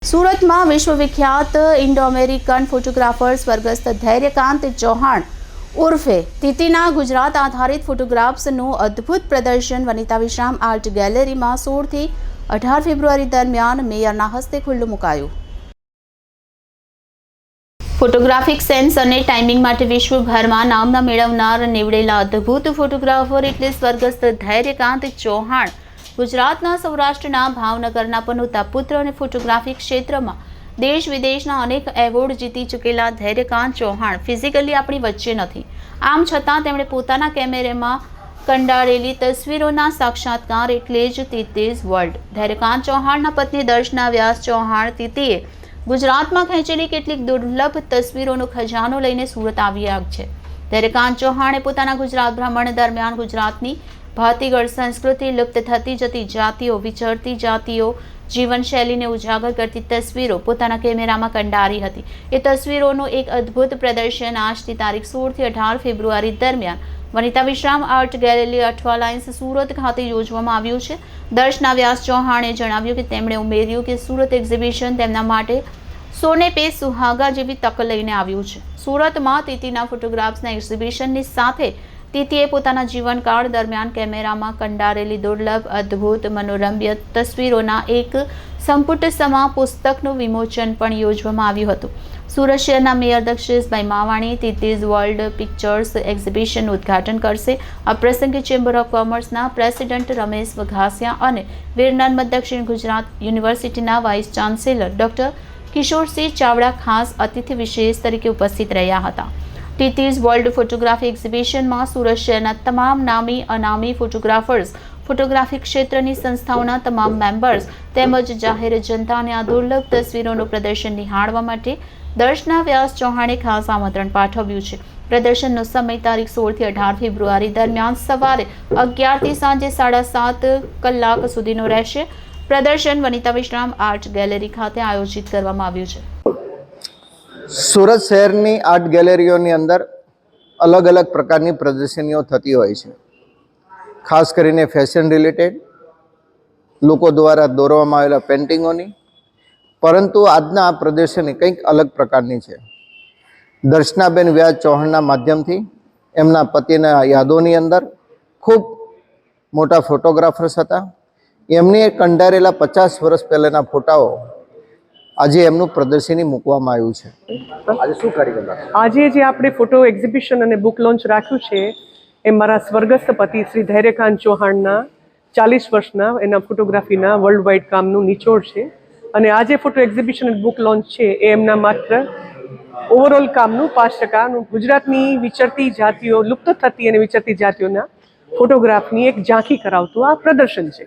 સુરતમાં વિશ્વવિખ્યાત Indo American photographer સ્વર્ગસ્થ ધૈર્યકાંત ચૌહાણ ઉર્ફે તીતીના ગુજરાત આધારિત ફોટોગ્રાફ્સનું અદ્ભુત પ્રદર્શન વનિતા વિશ્રામ આર્ટ ગેલેરીમાં 16 થી 18 ફેબ્રુઆરી દરમિયાન મેયરના હસ્તે ખુલ્લું મુકાયું। ફોટોગ્રાફિક સેન્સ અને ટાઈમિંગ માટે વિશ્વભરમાં નામના મેળવનાર નીવડેલા અદ્ભુત ફોટોગ્રાફર એટલે સ્વર્ગસ્થ ધૈર્યકાંત ચૌહાણ ગુજરાતના સૌરાષ્ટ્રના ભાવનગરના પનોતા પુત્ર અને ફોટોગ્રાફી ક્ષેત્રમાં દેશ વિદેશના અનેક એવોર્ડ જીતી ચૂકેલા ધૈર્યકાંત ચૌહાણ ફિઝિકલી આપણી વચ્ચે નથી। આમ છતાં તેમણે પોતાના કેમેરામાં કંડારેલી તસવીરોના સાક્ષાત્કાર એટલે જ તીતીઝ વર્લ્ડ। ધૈર્યકાંત ચૌહાણના પત્ની દર્શના વ્યાસ ચૌહાણ તીતીએ ગુજરાતમાં ખેંચેલી કેટલીક દુર્લભ તસવીરોનો ખજાનો લઈને સુરત આવ્યા છે। ધૈર્યકાંત ચૌહાણે પોતાના ગુજરાત ભ્રમણ દરમિયાન ગુજરાતની ભાતીગળ સંસ્કૃતિ, લુપ્ત થતી જતી જાતિઓ, વિચરતી જાતિઓ જીવનશૈલીને ઉજાગર કરતી તસવીરો પોતાના કેમેરામાં કંડારી હતી। એ તસવીરોનું એક અદ્ભુત પ્રદર્શન આજથી તારીખ 16 થી 18 ફેબ્રુઆરી દરમિયાન વનિતા વિશ્રામ art gallery Athwa lines Surat ખાતે યોજવામાં આવ્યું છે। દર્શના વ્યાસ ચૌહાણે જણાવ્યું કે તેમણે ઉમેર્યું કે સુરત એક્ઝિબિશન તેમના માટે સોને પે સુહાગા જેવી તક લઈને આવ્યું છે। સુરતમાં તીતીના ફોટોગ્રાફ્સના એક્ઝિબિશનની સાથે તીતીએ પોતાના જીવનકાળ દરમિયાન કેમેરામાં કંડારેલી દુર્લભ, અદ્ભુત, મનોરમ્ય તસવીરોના એક સંપુટ સમા પુસ્તકનું વિમોચન પણ યોજવામાં આવ્યું હતું। સુરત શહેરના મેયર દક્ષેશભાઈ માવાણી તીતીઝ વર્લ્ડ પિક્ચર્સ એક્ઝિબિશનનું ઉદ્ઘાટન કરશે। આ પ્રસંગે ચેમ્બર ઓફ કોમર્સના પ્રેસિડેન્ટ રમેશ વઘાસિયા અને વીર નર્મદ દક્ષિણ ગુજરાત યુનિવર્સિટીના vice chancellor doctor Kishorsinh Chavda ખાસ અતિથિ વિશેષ તરીકે ઉપસ્થિત રહ્યા હતા। તીતીઝ વર્લ્ડ ફોટોગ્રાફી એક્ઝિબિશનમાં સુરત શહેરના તમામ નામી અનામી ફોટોગ્રાફર્સ, ફોટોગ્રાફી ક્ષેત્રની સંસ્થાઓના તમામ મેમ્બર્સ તેમજ જાહેર જનતાને આ દુર્લભ તસવીરોનું પ્રદર્શન નિહાળવા માટે દર્શના વ્યાસ ચૌહાણે ખાસ આમંત્રણ પાઠવ્યું છે। પ્રદર્શનનો સમય તારીખ 16 થી 18 ફેબ્રુઆરી દરમિયાન સવારે 11 થી સાંજે 7:30 કલાક સુધીનો રહેશે। પ્રદર્શન વનિતા વિશ્રામ આર્ટ ગેલેરી ખાતે આયોજિત કરવામાં આવ્યું છે। સુરત શહેરની આર્ટ ગેલેરીઓની અંદર અલગ અલગ પ્રકારની પ્રદર્શનીઓ થતી હોય છે, ખાસ કરીને ફેશન રિલેટેડ, લોકો દ્વારા દોરવામાં આવેલા પેઇન્ટિંગોની। પરંતુ આજના આ પ્રદર્શની કંઈક અલગ પ્રકારની છે। દર્શનાબેન વ્યાસ ચૌહાણના માધ્યમથી એમના પતિના યાદોની અંદર ખૂબ મોટા ફોટોગ્રાફર્સ હતા, એમની કંડારેલા 50 વર્ષ પહેલાંના ફોટાઓ આજે એમનું પ્રદર્શની મૂકવામાં આવ્યું છે। આજે શું કાર્યક્રમ? આજે જે આપણે ફોટો એક્ઝિબિશન અને બુક લોન્ચ રાખ્યું છે એ મારા સ્વર્ગસ્થ પતિ શ્રી ધૈર્યકાંત ચૌહાણના 40 વર્ષના એના ફોટોગ્રાફીના વર્લ્ડ વાઇડ કામનું નિચોડ છે। અને આ જે ફોટો એક્ઝિબિશન અને બુક લોન્ચ છે એ એમના માત્ર ઓવરઓલ કામનું 5% ગુજરાતની વિચરતી જાતિઓ, લુપ્ત થતી અને વિચરતી જાતિઓના ફોટોગ્રાફની એક ઝાંખી કરાવતું આ પ્રદર્શન છે।